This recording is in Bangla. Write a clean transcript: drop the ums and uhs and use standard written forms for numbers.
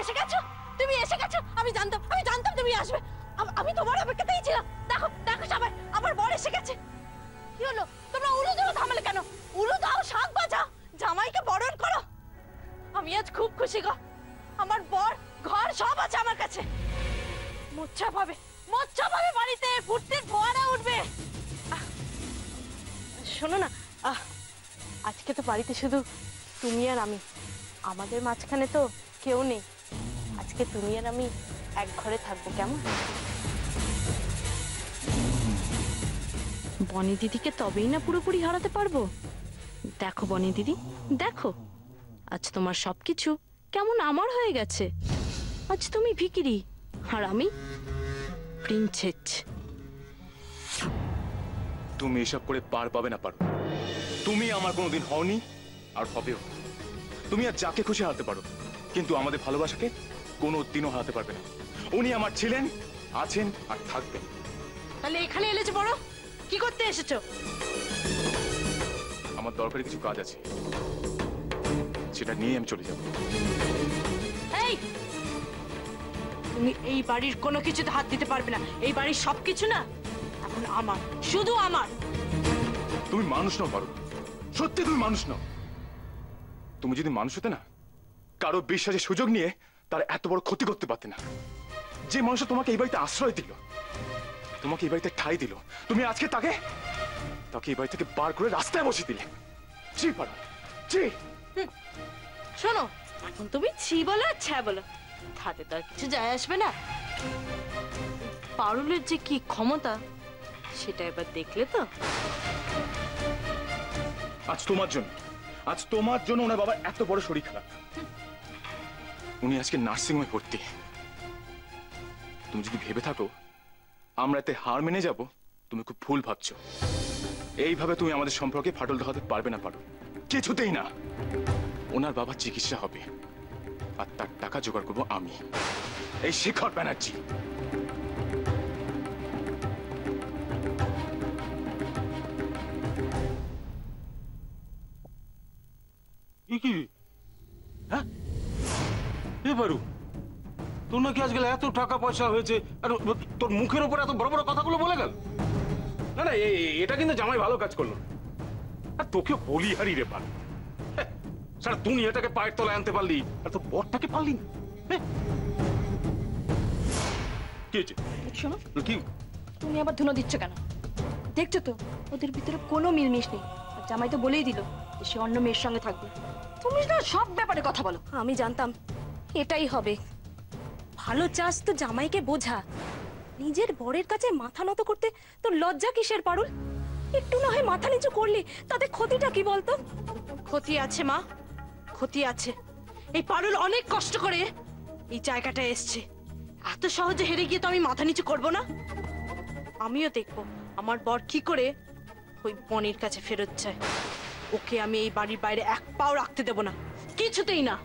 এসে গেছো, তুমি এসে গেছো। আমি জানতাম তুমি আসবে। আমি তোমার অপেক্ষাতেই ছিলাম। দেখো দেখো সবাই, আমার বর এসে গেছে। কি হলো, তোমরা উলু দেওয়া থামালে কেন? উলু দাও, শাঁখ বাজাও, জামাইকে বরণ করো। আমি আজ খুব খুশি গো। আমার বর, ঘর সব আছে আমার কাছে। মোচ্ছা পাবে বাড়িতে, ফুর্তির ফোয়ারা উঠবে। শোনো না, আজকে তো বাড়িতে শুধু তুমি আর আমি, আমাদের মাঝখানে তো কেউ নেই। আজকে তুমি আর আমি এক ঘরে থাকবো, কেমন? বনি দিদিকে তবেই না পুরোপুরি হারাতে পারবো। দেখো বনি দিদি, দেখো আজ তোমার সবকিছু কেমন আমার হয়ে গেছে। আজ তুমি ভিখিরি আর আমি প্রিন্সেস। তুমি এসব করে পার পাবে না পারো। তুমি আমার কোনোদিন হওনি আর হবেও। তুমি আর যাকে খুশি হারাতে পারো, কিন্তু আমাদের ভালোবাসাকে কোনো দিনও হারাতে পারবে না। উনি আমার ছিলেন, আছেন আর থাকবেন। তাহলে এখানে এলেছো বড়, কি করতে এসেছো? আমার দরকারি কিছু কাজ আছে, সেটা নিয়ে আমি চলে যাব। এই, তুমি এই বাড়ির কোনো কিছুতে হাত দিতে পারবে না। এই বাড়ির সবকিছু না এখন আমার, শুধু আমার। তুমি মানুষ নও পারো, সত্যি তুমি মানুষ নও। তুমি যদি মানুষ হতে না, কারো বিশ্বাসের সুযোগ নিয়ে তার এত বড় ক্ষতি করতে পারতে না। যে মানুষ তোমাকে এই বাড়িতে আশ্রয় দিল, তোমাকে এই বাড়িতে ঠাঁই দিল, তুমি আজকে তাকে এই বাড়ি থেকে বার করে রাস্তায় বসিয়ে দিলে। ছি পারো, ছি। শোনো, এখন তুমি ছি বলো আর ছ্যা বলো, তাতে তো আর কিছু যায় আসবে না। পারুলের যে কি ক্ষমতা সেটা এবার দেখলে তো। আজ তোমার জন্য ওনার বাবার এত বড় শরীর খারাপ। উনি আজকে নার্সিংহোমে ভর্তি। তুমি যদি ভেবে থাকো আমরা এতে হার মেনে যাব, তুমি খুব ভুল ভাবছো। এইভাবে তুমি আমাদের সম্পর্কে ফাটল ধরাতে পারবে না পারো, কিছুতেই না। ওনার বাবার চিকিৎসা হবে আর তার টাকা জোগাড় করবো আমি, এই শেখর ব্যানার্জি। হ্যাঁ পারু, তোর নাকি আজকাল এত টাকা পয়সা হয়েছে আর তোর মুখের উপর এত বড় বড় কথাগুলো বলে গেল? না না, এটা কিন্তু জামাই ভালো কাজ করলো। আর তোকে বলি হারি রে পারু, সারা দুনিয়াটাকে পায়ের তলায় আনতে পারলি আর তোর বরটাকে পারলি না। কি হয়েছে? শোনো, কি তুমি আবার ধুনো দিচ্ছ কেন? দেখছো তো ওদের ভিতরে কোনো মিলমিশ নেই। আর জামাই তো বলেই দিল যে সে অন্য মেয়ের সঙ্গে থাকবে। তুমি না সব ব্যাপারে কথা বলো। আমি জানতাম এটাই হবে। ভালো চাস তো জামাইকে বোঝা। নিজের বরের কাছে মাথা নত করতে তোর লজ্জা কিসের পারুল? একটু না হয় মাথা নিচু করলি, তাতে ক্ষতিটা কি বলতো? ক্ষতি আছে মা, ক্ষতি আছে। এই পারুল অনেক কষ্ট করে এই জায়গাটায় এসছে। এত সহজে হেরে গিয়ে তো আমি মাথা নিচু করবো না। আমিও দেখবো আমার বর কি করে ওই বনির কাছে ফেরত যায়। ওকে আমি এই বাড়ির বাইরে এক পাও রাখতে দেব না, কিছুতেই না।